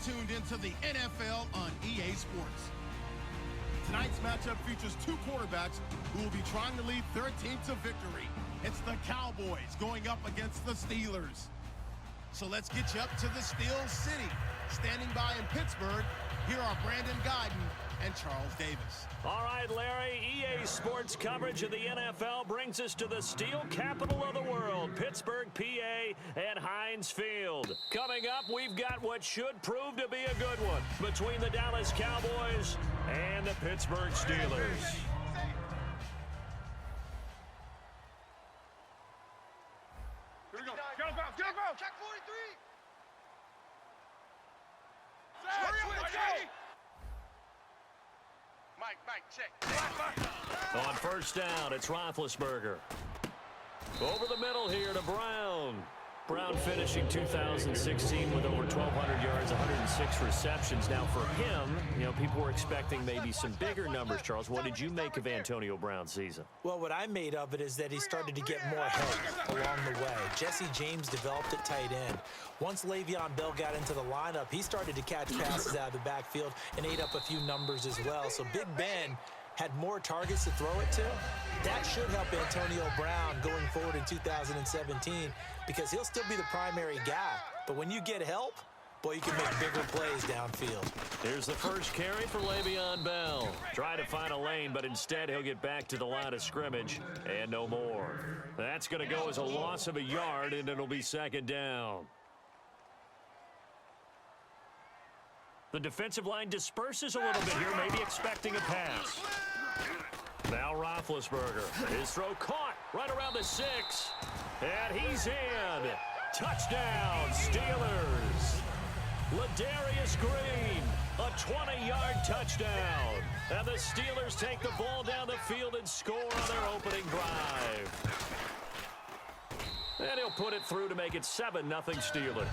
tuned into the NFL on EA Sports. Tonight's matchup features two quarterbacks who will be trying to lead their team to victory. It's the Cowboys going up against the Steelers. So let's get you up to the Steel City. Standing by in Pittsburgh, here are Brandon Guyton and Charles Davis. All right, Larry, EA Sports coverage of the NFL brings us to the steel capital of the world, Pittsburgh, PA, and Heinz Field. Coming up, we've got what should prove to be a good one between the Dallas Cowboys and the Pittsburgh Steelers. Here we go. Get him out. Get him out. Check 43. Hurry up, let's go. Mike, check. On first down, it's Roethlisberger. Over the middle here to Brown. Brown finishing 2016 with over 1,200 yards, 106 receptions. Now for him, people were expecting maybe some bigger numbers, Charles. What did you make of Antonio Brown's season? Well, what I made of it is that he started to get more help along the way. Jesse James developed at tight end. Once Le'Veon Bell got into the lineup, he started to catch passes out of the backfield and ate up a few numbers as well. So Big Ben had more targets to throw it to. That should help Antonio Brown going forward in 2017 because he'll still be the primary guy. But when you get help, boy, you can make bigger plays downfield. Here's the first carry for Le'Veon Bell. Try to find a lane, but instead he'll get back to the line of scrimmage and no more. That's going to go as a loss of a yard, and it'll be second down. The defensive line disperses a little bit here, maybe expecting a pass. Now Roethlisberger. His throw caught right around the 6. And he's in. Touchdown, Steelers. Ladarius Green, a 20-yard touchdown. And the Steelers take the ball down the field and score on their opening drive. And he'll put it through to make it 7-0 Steelers.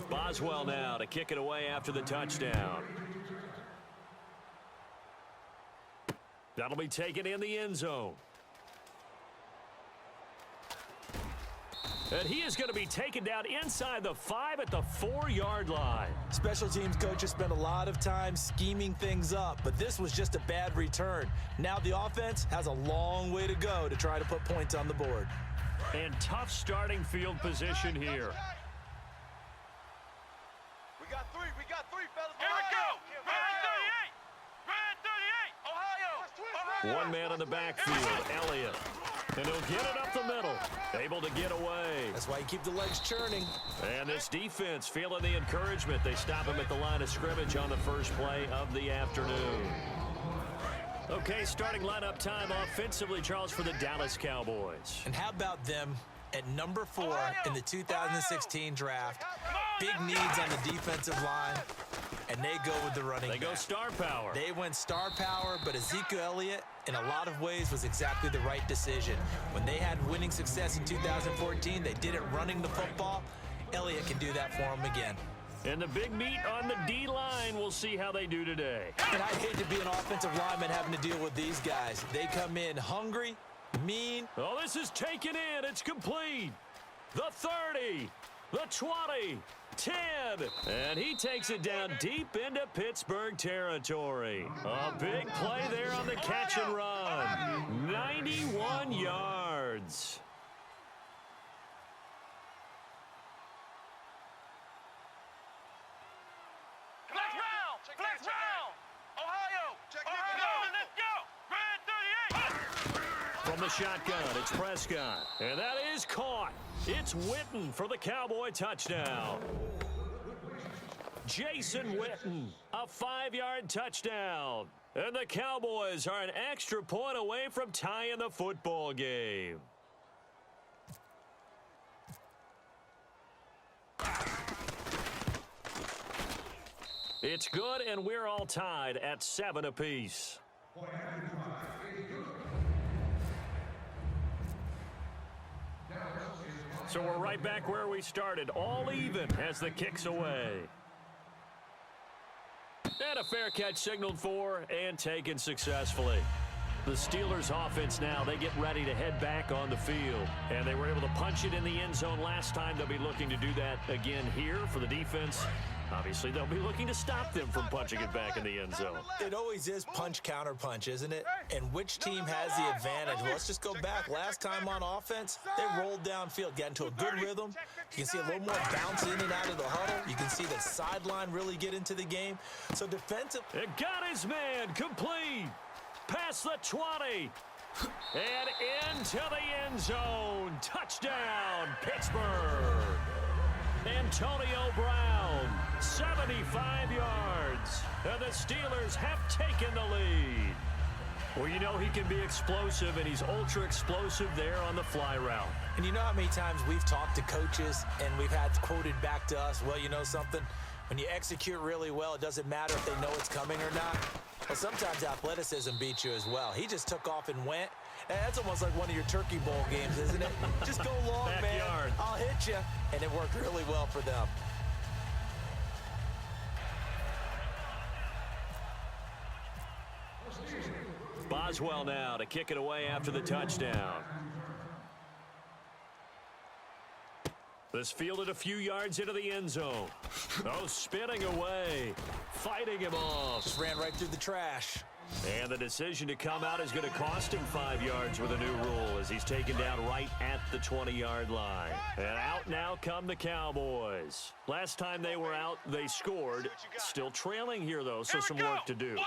Boswell now to kick it away after the touchdown. That'll be taken in the end zone. And he is going to be taken down inside the 5 at the 4-yard line. Special teams coaches spend a lot of time scheming things up, but this was just a bad return. Now the offense has a long way to go to try to put points on the board. And tough starting field position here. We got three, fellas. Here we go. Red 38. Ohio. One man in the backfield, Elliott. And he'll get it up the middle. Able to get away. That's why you keep the legs churning. And this defense feeling the encouragement. They stop him at the line of scrimmage on the first play of the afternoon. Okay, starting lineup time offensively, Charles, for the Dallas Cowboys. And how about them at number 4 in the 2016 draft? Big needs on the defensive line, and they go with the running back. They go star power. They went star power, but Ezekiel Elliott, in a lot of ways, was exactly the right decision. When they had winning success in 2014, they did it running the football. Elliott can do that for them again. And the big meat on the D-line, we'll see how they do today. And I'd hate to be an offensive lineman having to deal with these guys. They come in hungry, mean. Oh, this is taken in. It's complete. The 30, the 20, 10. And he takes it down deep into Pittsburgh territory. A big play there on the catch and run. 91 yards. Flex round. Ohio. Let's go. Red 38. From the shotgun, it's Prescott. And that is caught. It's Witten for the Cowboy touchdown. Jason Witten, a 5-yard touchdown. And the Cowboys are an extra point away from tying the football game. It's good, and we're all tied at 7 apiece. So we're right back where we started, all even as the kick's away. And a fair catch signaled for and taken successfully. The Steelers offense now, they get ready to head back on the field. And they were able to punch it in the end zone last time. They'll be looking to do that again here for the defense. Obviously, they'll be looking to stop them from punching it back in the end zone. It always is punch-counter-punch, isn't it? And which team has the advantage? Well, let's just go back. Last time on offense, they rolled downfield, got into a good rhythm. You can see a little more bounce in and out of the huddle. You can see the sideline really get into the game. So defensive. It got his man complete. Past the 20. And into the end zone. Touchdown, Pittsburgh. Antonio Brown, 75 yards. And the Steelers have taken the lead. Well, you know he can be explosive, and he's ultra-explosive there on the fly route. And you know how many times we've talked to coaches and we've had quoted back to us, well, you know something? When you execute really well, it doesn't matter if they know it's coming or not. Well, sometimes athleticism beats you as well. He just took off and went. That's almost like one of your Turkey Bowl games, isn't it? Just go long, man. I'll hit you. And it worked really well for them. Boswell now to kick it away after the touchdown. This fielded a few yards into the end zone. Oh, spinning away. Fighting him off. Just ran right through the trash. And the decision to come out is going to cost him 5 yards with a new rule as he's taken down right at the 20-yard line. And out now come the Cowboys. Last time they were out, they scored. Still trailing here, though, so some work to do.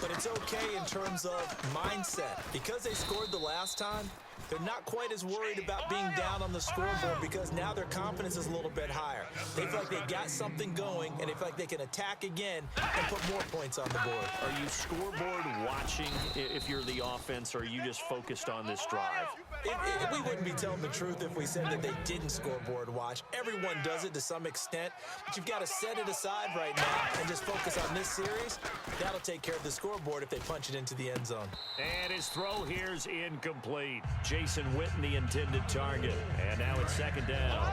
But it's okay in terms of mindset. Because they scored the last time, they're not quite as worried about being down on the scoreboard because now their confidence is a little bit higher. They feel like they got something going, and they feel like they can attack again and put more points on the board. Are you scoreboard watching if you're the offense, or are you just focused on this drive? We wouldn't be telling the truth if we said that they didn't scoreboard watch. Everyone does it to some extent, but you've got to set it aside right now and just focus on this series. That'll take care of the scoreboard if they punch it into the end zone. And his throw here's incomplete. Jason Witten, the intended target. And now it's second down.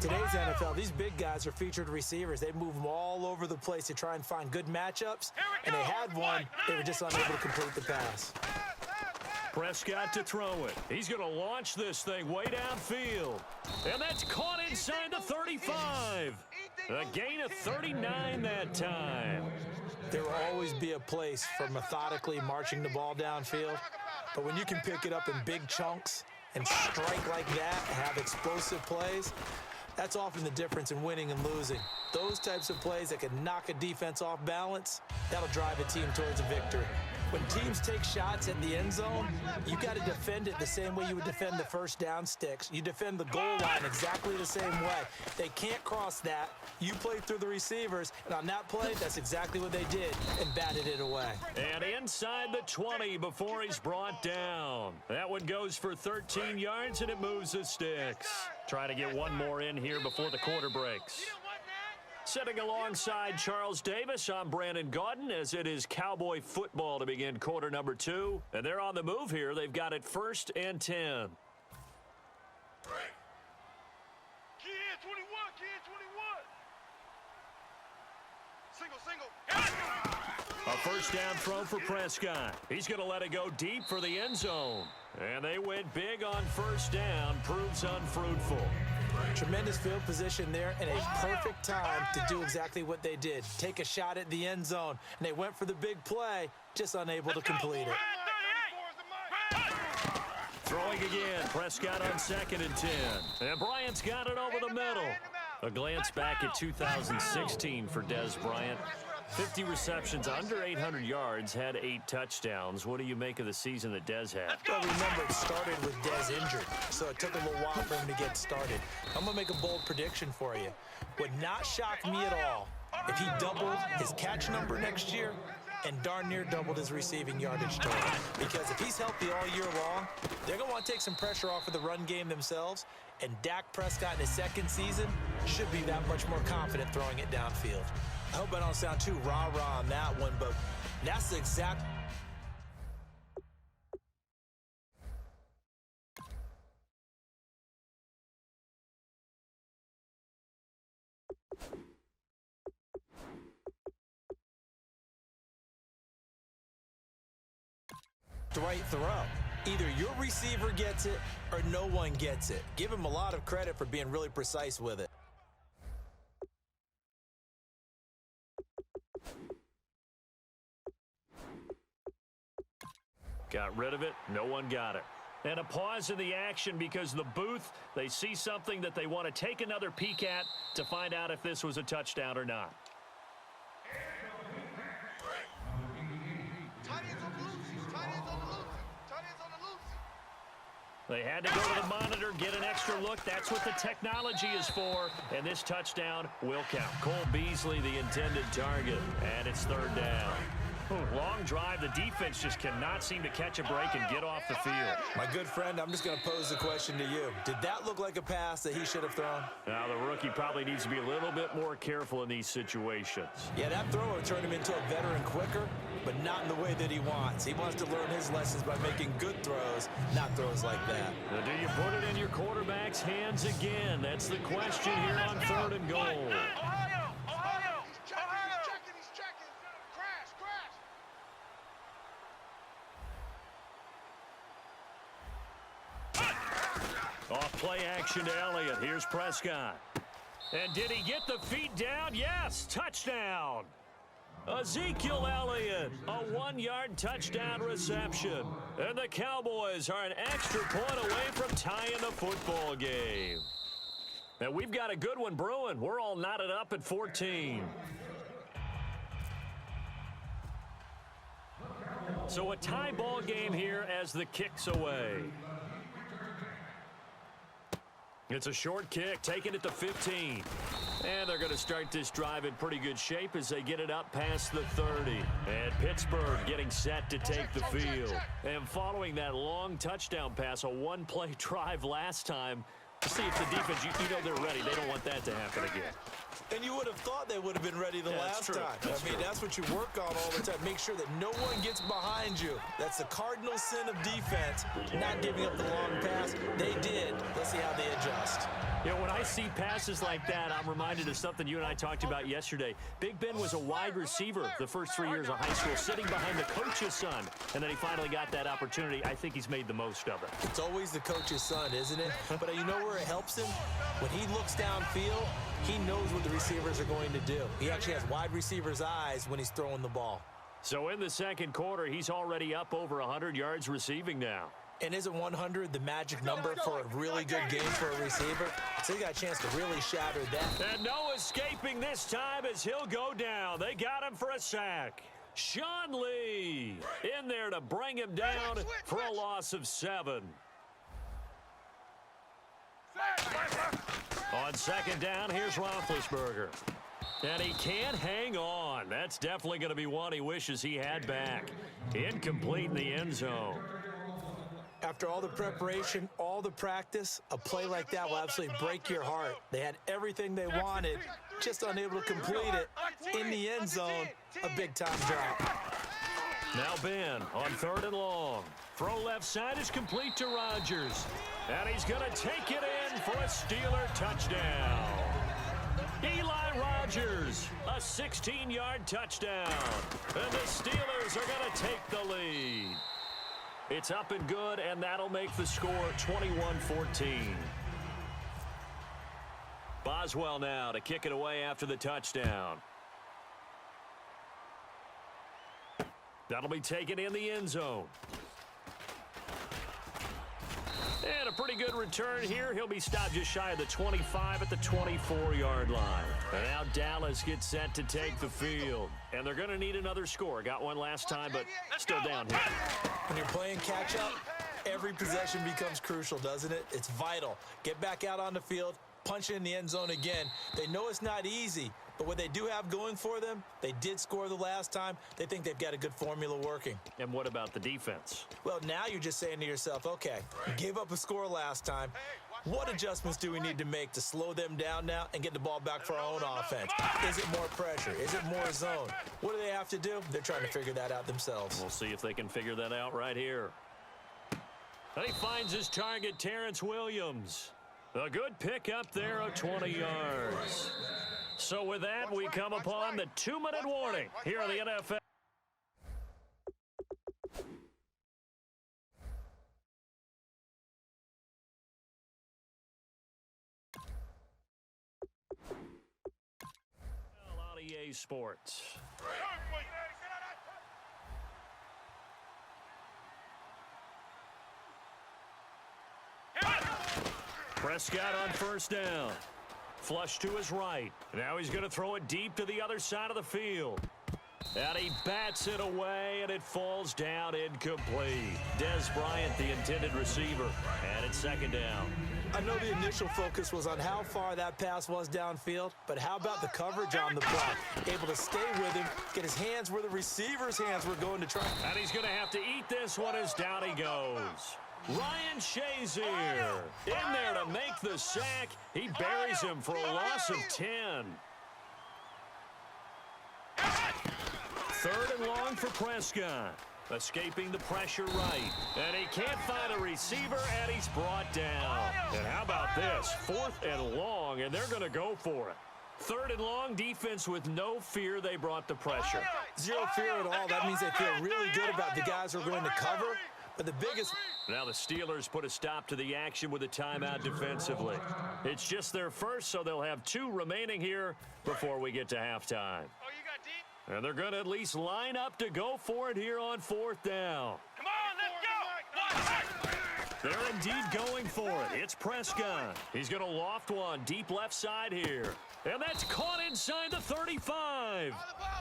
Today's NFL, these big guys are featured receivers. They move them all over the place to try and find good matchups. And they had one. They were just unable to complete the pass. Prescott to throw it. He's going to launch this thing way downfield. And that's caught inside the 35. A gain of 39 that time. There will always be a place for methodically marching the ball downfield. But when you can pick it up in big chunks and strike like that, have explosive plays, that's often the difference in winning and losing. Those types of plays that can knock a defense off balance, that'll drive a team towards a victory. When teams take shots at the end zone, you got to defend it the same way you would defend the first down sticks. You defend the goal line exactly the same way. They can't cross that. You play through the receivers, and on that play, that's exactly what they did and batted it away. And inside the 20 before he's brought down. That one goes for 13 yards, and it moves the sticks. Try to get one more in here before the quarter breaks. Sitting alongside Charles Davis, I'm Brandon Gaudin, as it is Cowboy football to begin quarter number 2. And they're on the move here. They've got it 1st and 10. Kid 21, kid 21. Single. A first down throw for Prescott. He's going to let it go deep for the end zone. And they went big on first down. Proves unfruitful. Tremendous field position there and a perfect time to do exactly what they did. Take a shot at the end zone. And they went for the big play, just unable to complete it. Throwing again. Prescott on 2nd and 10. And Bryant's got it over the middle. A glance back at 2016 for Dez Bryant. 50 receptions, under 800 yards, had 8 touchdowns. What do you make of the season that Dez had? Well, remember, it started with Dez injured, so it took a little while for him to get started. I'm going to make a bold prediction for you. Would not shock me at all if he doubled his catch number next year and darn near doubled his receiving yardage total. Because if he's healthy all year long, they're going to want to take some pressure off of the run game themselves, and Dak Prescott in his 2nd season should be that much more confident throwing it downfield. I hope I don't sound too rah-rah on that one, but that's the exact the right throw. Either your receiver gets it or no one gets it. Give him a lot of credit for being really precise with it. Got rid of it. No one got it. And a pause in the action because the booth, they see something that they want to take another peek at to find out if this was a touchdown or not. They had to go to the monitor, get an extra look. That's what the technology is for. And this touchdown will count. Cole Beasley, the intended target. And it's third down. Long drive. The defense just cannot seem to catch a break and get off the field. My good friend, I'm just going to pose the question to you. Did that look like a pass that he should have thrown? Now, the rookie probably needs to be a little bit more careful in these situations. Yeah, that throw would turn him into a veteran quicker, but not in the way that he wants. He wants to learn his lessons by making good throws, not throws like that. Now, do you put it in your quarterback's hands again? That's the question here on 3rd and goal. Ohio! Ohio! He's checking. Crash. Off play action to Elliott. Here's Prescott. And did he get the feet down? Yes, touchdown. Ezekiel Elliott, a 1-yard touchdown reception. And the Cowboys are an extra point away from tying the football game. And we've got a good one brewing. We're all knotted up at 14. So a tie ball game here as the kick's away. It's a short kick, taking it to 15. And they're going to start this drive in pretty good shape as they get it up past the 30. And Pittsburgh getting set to take the field. And following that long touchdown pass, a one-play drive last time, to see if the defense, you know they're ready. They don't want that to happen again. And you would have thought they would have been ready the last time. That's what you work on all the time. Make sure that no one gets behind you. That's the cardinal sin of defense, not giving up the long pass. They did. Let's see how they adjust. You know, when I see passes like that, I'm reminded of something you and I talked about yesterday. Big Ben was a wide receiver the first 3 years of high school, sitting behind the coach's son, and then he finally got that opportunity. I think he's made the most of it. It's always the coach's son, isn't it? But you know where it helps him? When he looks downfield, he knows what the receivers are going to do. He actually has wide receivers' eyes when he's throwing the ball. So in the second quarter, he's already up over 100 yards receiving now. And isn't 100 the magic number for a really good game for a receiver? So he got a chance to really shatter that. And no escaping this time as he'll go down. They got him for a sack. Sean Lee in there to bring him down for a loss of 7. On second down, here's Roethlisberger. And he can't hang on. That's definitely going to be one he wishes he had back. Incomplete in the end zone. After all the preparation, all the practice, a play like that will absolutely break your heart. They had everything they wanted, just unable to complete it. In the end zone, a big-time drop. Now Ben on 3rd and long. Throw left side is complete to Rodgers. And he's going to take it in for a Steeler touchdown. Eli Rodgers, a 16-yard touchdown. And the Steelers are going to take the lead. It's up and good, and that'll make the score 21-14. Boswell now to kick it away after the touchdown. That'll be taken in the end zone. And a pretty good return here. He'll be stopped just shy of the 25 at the 24-yard line. And now Dallas gets set to take the field. And they're going to need another score. Got one last time, but still down here. When you're playing catch-up, every possession becomes crucial, doesn't it? It's vital. Get back out on the field, punch it in the end zone again. They know it's not easy, but what they do have going for them, they did score the last time. They think they've got a good formula working. And what about the defense? Well, now you're just saying to yourself, okay, we gave up a score last time. What adjustments do we need to make to slow them down now and get the ball back for our own offense? Is it more pressure? Is it more zone? What do they have to do? They're trying to figure that out themselves. We'll see if they can figure that out right here. And he finds his target, Terrence Williams. A good pick up there of 20 yards. So with that, we come upon the 2-minute warning here on the NFL. EA Sports. Prescott on first down. Flush to his right. Now he's going to throw it deep to the other side of the field. And he bats it away, and it falls down incomplete. Des Bryant, the intended receiver. And it's second down. I know the initial focus was on how far that pass was downfield, but how about the coverage on the play? Able to stay with him, get his hands where the receiver's hands were going to try. And he's going to have to eat this one as down he goes. Ryan Shazier in there to make the sack. He buries him for a loss of 10. Third and long for Prescott. Escaping the pressure right. And he can't find a receiver, and he's brought down. And how about this? Fourth and long, and they're going to go for it. Third and long, defense with no fear. They brought the pressure. Zero fear at all. That means they feel really good about the guys who are going to cover. But the biggest... Now the Steelers put a stop to the action with a timeout defensively. It's just their first, so they'll have 2 remaining here before we get to halftime. Oh, you got deep? And they're going to at least line up to go for it here on fourth down. Come on, let's go! They're indeed going for it. It's Prescott. He's going to loft one deep left side here. And that's caught inside the 35.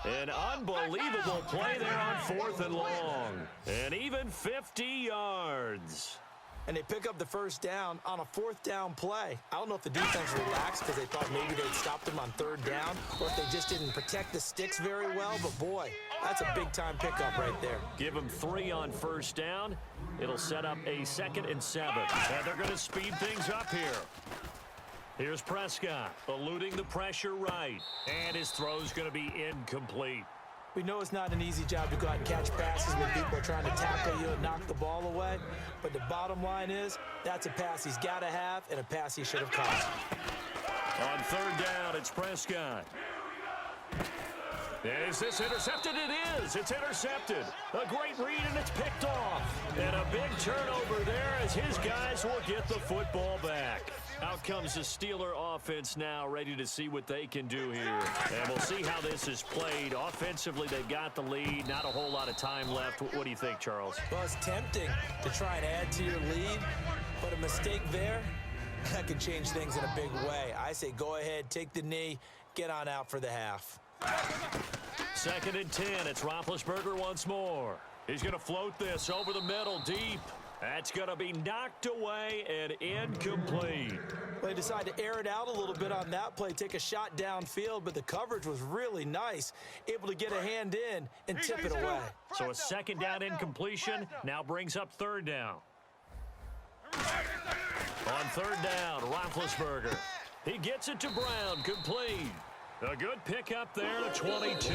An unbelievable play there on fourth and long. And even 50 yards. And they pick up the first down on a fourth down play. I don't know if the defense relaxed because they thought maybe they'd stopped them on third down, or if they just didn't protect the sticks very well. But, boy, that's a big-time pickup right there. Give them 3 on first down. It'll set up a 2nd and 7. And they're going to speed things up here. Here's Prescott, eluding the pressure right. And his throw's going to be incomplete. We know it's not an easy job to go out and catch passes when people are trying to tackle you and knock the ball away. But the bottom line is, that's a pass he's got to have and a pass he should have caught. On third down, it's Prescott. Is this intercepted? It is. It's intercepted. A great read, and it's picked off. And a big turnover there as his guys will get the football back. Out comes the Steeler offense now, ready to see what they can do here. And we'll see how this is played. Offensively, they've got the lead. Not a whole lot of time left. What do you think, Charles? Well, it's tempting to try and add to your lead, but a mistake there, that could change things in a big way. I say go ahead, take the knee, get on out for the half. 2nd and 10. It's Roethlisberger once more. He's going to float this over the middle deep. That's going to be knocked away and incomplete. Well, they decided to air it out a little bit on that play, take a shot downfield, but the coverage was really nice. Able to get a hand in and tip it away. So a 2nd down incompletion now brings up 3rd down. On 3rd down, Roethlisberger. He gets it to Brown, complete. A good pickup there to 22.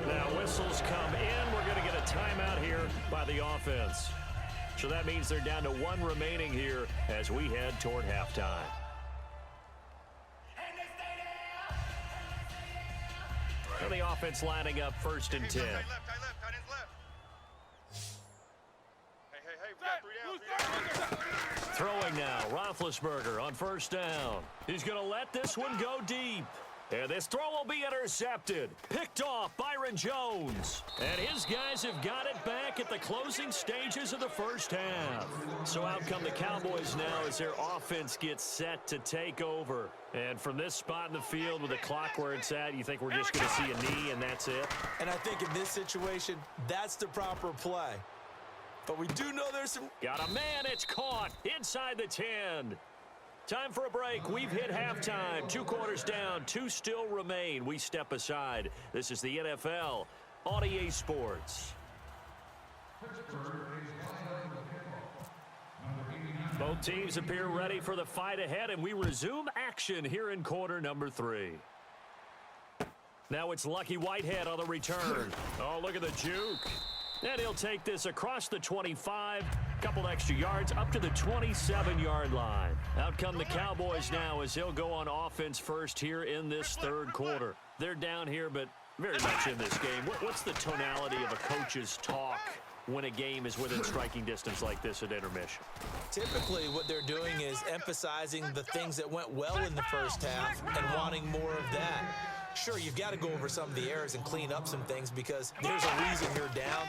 Now whistles come in. We're going to get a timeout here by the offense. So that means they're down to 1 remaining here as we head toward halftime. So the offense lining up 1st and 10. Tight left. Hey, we got 3 down. Throwing now, Roethlisberger on 1st down. He's going to let this one go deep. And this throw will be intercepted. Picked off Byron Jones. And his guys have got it back at the closing stages of the first half. So out come the Cowboys now as their offense gets set to take over. And from this spot in the field with the clock where it's at, you think we're just going to see a knee and that's it? And I think in this situation, that's the proper play. But we do know there's some... Got a man, it's caught inside the 10. Time for a break. We've hit halftime. 2 quarters down, 2 still remain. We step aside. This is the NFL on EA Sports. Both teams appear ready for the fight ahead, and we resume action here in quarter number 3. Now it's Lucky Whitehead on the return. Oh, look at the juke. And he'll take this across the 25, couple extra yards up to the 27-yard line. Out come the Cowboys now as they'll go on offense first here in this 3rd quarter. They're down here, but very much in this game. What's the tonality of a coach's talk when a game is within striking distance like this at intermission? Typically, what they're doing is emphasizing the things that went well in the first half and wanting more of that. Sure, you've got to go over some of the errors and clean up some things because there's a reason you're down.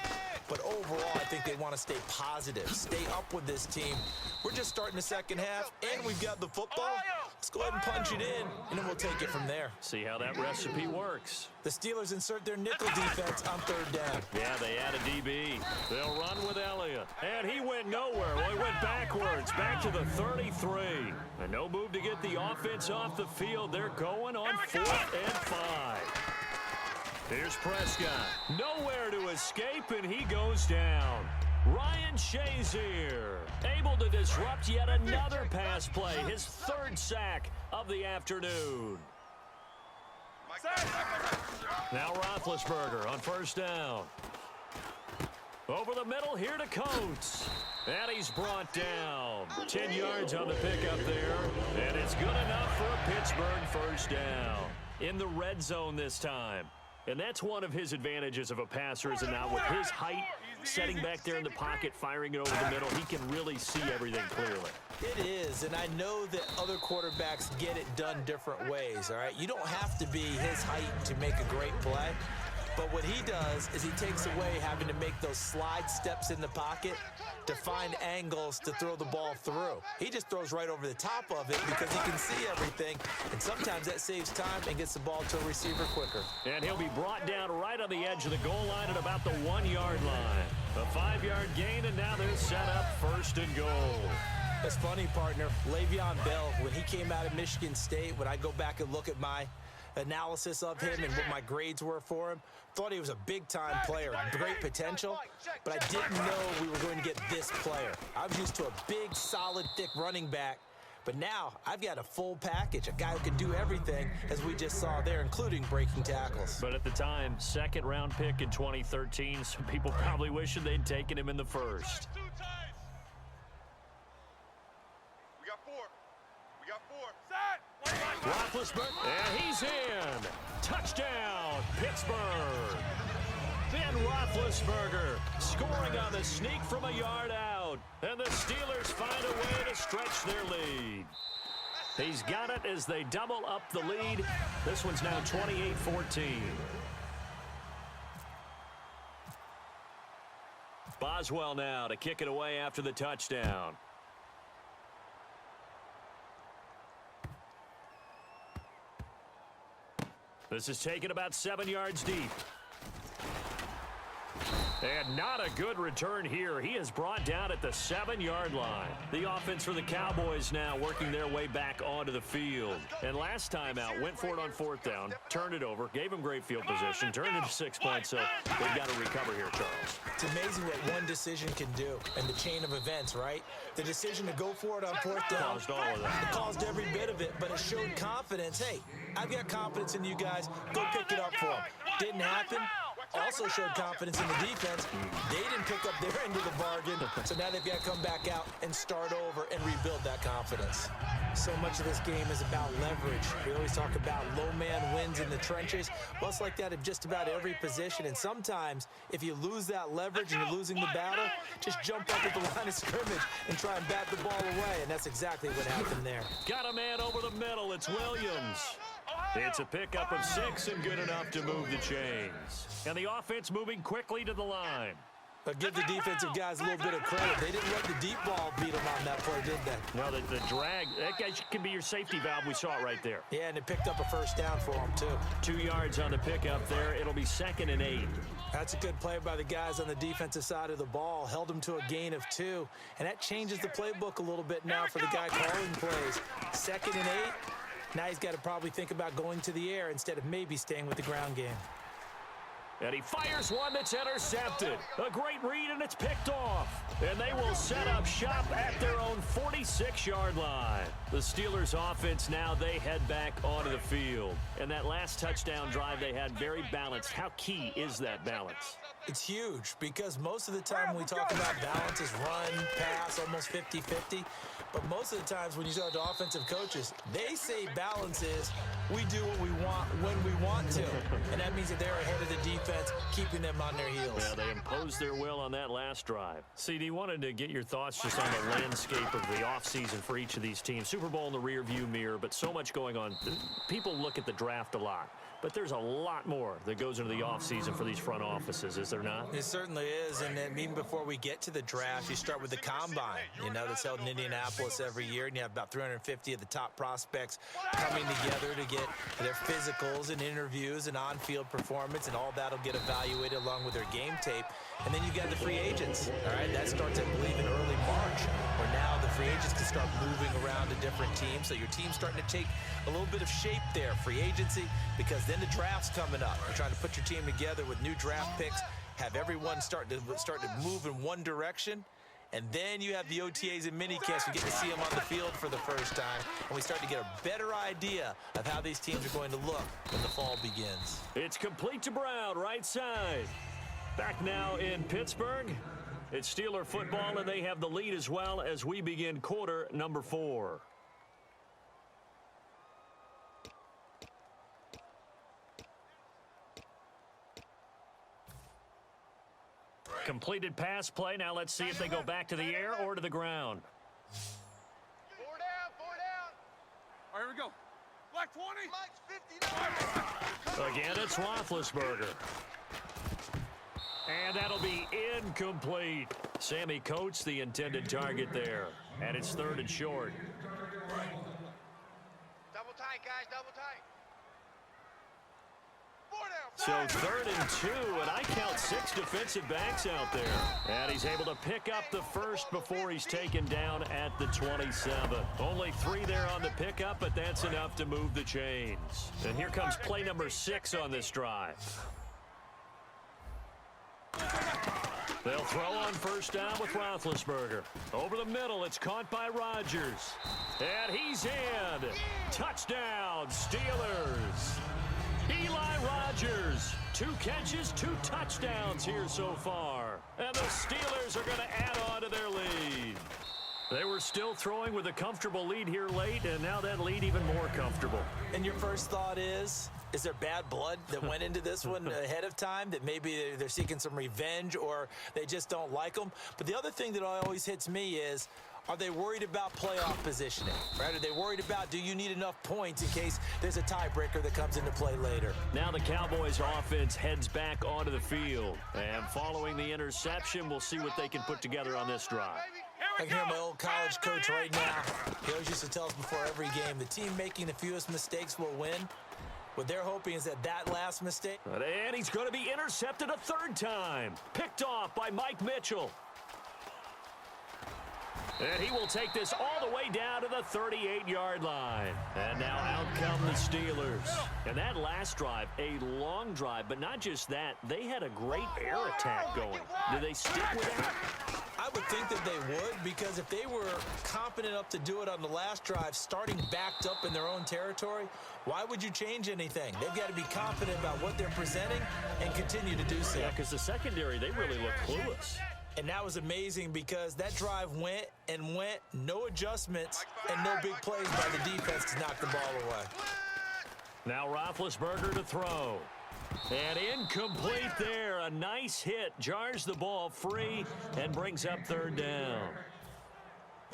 But overall, I think they want to stay positive, stay up with this team. We're just starting the second half, and we've got the football. Let's go ahead and punch it in, and then we'll take it from there. See how that recipe works. The Steelers insert their nickel defense on third down. Yeah, they add a DB. They'll run with Elliott. And he went nowhere. Well, he went backwards, back to the 33. And no move to get the offense off the field. They're going on 4th and 5. Here's Prescott. Nowhere to escape, and he goes down. Ryan Shazier able to disrupt yet another pass play. His 3rd sack of the afternoon. Now Roethlisberger on 1st down. Over the middle here to Coates. And he's brought down. 10 yards on the pickup there. And it's good enough for a Pittsburgh 1st down. In the red zone this time. And that's one of his advantages of a passer, is now with his height, setting back there in the pocket, firing it over the middle, he can really see everything clearly. It is, and I know that other quarterbacks get it done different ways, all right? You don't have to be his height to make a great play. But what he does is he takes away having to make those slide steps in the pocket to find angles to throw the ball through. He just throws right over the top of it because he can see everything, and sometimes that saves time and gets the ball to a receiver quicker. And he'll be brought down right on the edge of the goal line at about the 1-yard line. A 5-yard gain, and now they're set up 1st and goal. That's funny, partner. Le'Veon Bell, when he came out of Michigan State, when I go back and look at my analysis of him and what my grades were for him, thought he was a big-time player, great potential, but I didn't know we were going to get this player. I was used to a big, solid, thick running back, but now I've got a full package, a guy who can do everything, as we just saw there, including breaking tackles. But at the time, 2nd-round pick in 2013, some people probably wishing they'd taken him in the 1st. We got 4. We got 4. Roethlisberger, and he's in. Touchdown, Pittsburgh. Then Roethlisberger scoring on the sneak from a yard out. And the Steelers find a way to stretch their lead. He's got it as they double up the lead. This one's now 28-14. Boswell now to kick it away after the touchdown. This is taken about 7 yards deep. And not a good return here. He is brought down at the 7-yard line. The offense for the Cowboys now working their way back onto the field. And last time out, went for it on 4th down, turned it over, gave him great field position, turned it to 6 points, so they've got to recover here, Charles. It's amazing what one decision can do in the chain of events, right? The decision to go for it on 4th down Caused all of that. It caused every bit of it, but it showed confidence. Hey, I've got confidence in you guys. Go pick it up for them. Didn't happen. Also showed confidence in the defense. They didn't pick up their end of the bargain, so now they've got to come back out and start over and rebuild that confidence. So much of this game is about leverage. We always talk about low man wins in the trenches. Well, it's like that at just about every position, and sometimes if you lose that leverage and you're losing the battle, just jump up at the line of scrimmage and try and bat the ball away, and that's exactly what happened there. Got a man over the middle. It's Williams. It's a pickup of 6 and good enough to move the chains. And the offense moving quickly to the line. But give the defensive guys a little bit of credit. They didn't let the deep ball beat them on that play, did they? No, the drag, that guy can be your safety valve. We saw it right there. Yeah, and it picked up a 1st down for them, too. 2 yards on the pickup there. It'll be 2nd and 8. That's a good play by the guys on the defensive side of the ball. Held them to a gain of 2. And that changes the playbook a little bit now for the guy calling plays. 2nd and 8. Now he's got to probably think about going to the air instead of maybe staying with the ground game. And he fires one that's intercepted. A great read, and it's picked off. And they will set up shop at their own 46-yard line. The Steelers' offense now, they head back onto the field. And that last touchdown drive they had, very balanced. How key is that balance? It's huge because most of the time when we talk about balance is run, pass, almost 50-50. But most of the times when you talk to offensive coaches, they say balance is we do what we want when we want to. And that means that they're ahead of the defense, keeping them on their heels. Yeah, they imposed their will on that last drive. CD, wanted to get your thoughts just on the landscape of the offseason for each of these teams. Super Bowl in the rearview mirror, but so much going on. People look at the draft a lot. But there's a lot more that goes into the offseason for these front offices, is there not? It certainly is, and then even before we get to the draft, you start with the combine, that's held in Indianapolis every year, and you have about 350 of the top prospects coming together to get their physicals and interviews and on-field performance, and all that will get evaluated along with their game tape. And then you've got the free agents, all right? That starts, I believe, in early March, where now the free agents can start moving around to different teams, so your team's starting to take a little bit of shape there, free agency, because then the draft's coming up. You're trying to put your team together with new draft picks, have everyone start to move in one direction, and then you have the OTAs and minicamps. You get to see them on the field for the first time, and we start to get a better idea of how these teams are going to look when the fall begins. It's complete to Brown, right side. Back now in Pittsburgh. It's Steeler football, and they have the lead as well as we begin quarter number 4. Completed pass play. Now let's see if they go back to the air or to the ground. 4 down, 4 down. All right, here we go. Black 20. Mike's 59. Again, it's Roethlisberger. And that'll be incomplete. Sammy Coates, the intended target there. And it's 3rd and short. Double tight, guys, double tight. 4 down. So 3rd and 2, and I count 6 defensive backs out there. And he's able to pick up the first before he's taken down at the 27. Only 3 there on the pickup, but that's enough to move the chains. And here comes play number 6 on this drive. They'll throw on first down with Roethlisberger. Over the middle, it's caught by Rodgers. And he's in. Touchdown, Steelers. Eli Rodgers, 2 catches, 2 touchdowns here so far. And the Steelers are going to add on to their lead. They were still throwing with a comfortable lead here late, and now that lead even more comfortable. And your first thought is there bad blood that went into this one ahead of time, that maybe they're seeking some revenge or they just don't like them? But the other thing that always hits me is, are they worried about playoff positioning? Right? Are they worried about, do you need enough points in case there's a tiebreaker that comes into play later? Now the Cowboys offense heads back onto the field. And following the interception, we'll see what they can put together on this drive. I can hear my old college coach right now. He always used to tell us before every game, the team making the fewest mistakes will win. What they're hoping is that last mistake. And he's going to be intercepted a 3rd time. Picked off by Mike Mitchell. And he will take this all the way down to the 38-yard line. And now out come the Steelers. And that last drive, a long drive, but not just that. They had a great air attack going. Do they stick with that? I would think that they would, because if they were confident enough to do it on the last drive, starting backed up in their own territory, why would you change anything? They've got to be confident about what they're presenting and continue to do so. Yeah, because the secondary, they really look clueless. And that was amazing because that drive went and went, no adjustments, and no big plays by the defense to knock the ball away. Now Roethlisberger to throw. And incomplete there. A nice hit. Jars the ball free and brings up 3rd down.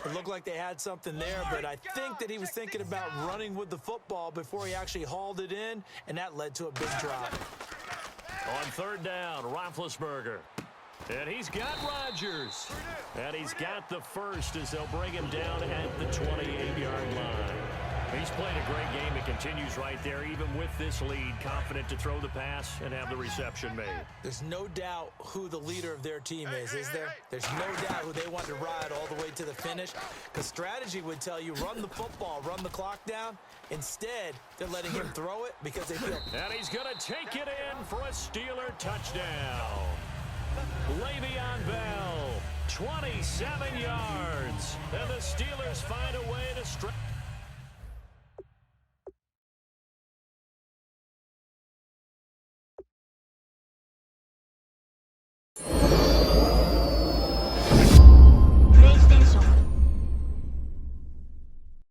It looked like they had something there, but I think that he was thinking about running with the football before he actually hauled it in, and that led to a big drop. On 3rd down, Roethlisberger. And he's got Rodgers. And he's got the first as they'll bring him down at the 28-yard line. He's played a great game. It continues right there, even with this lead, confident to throw the pass and have the reception made. There's no doubt who the leader of their team is there? There's no doubt who they want to ride all the way to the finish, because strategy would tell you run the football, run the clock down. Instead, they're letting him throw it because they feel... And he's going to take it in for a Steeler touchdown. Le'Veon Bell, 27 yards. And the Steelers find a way to strike.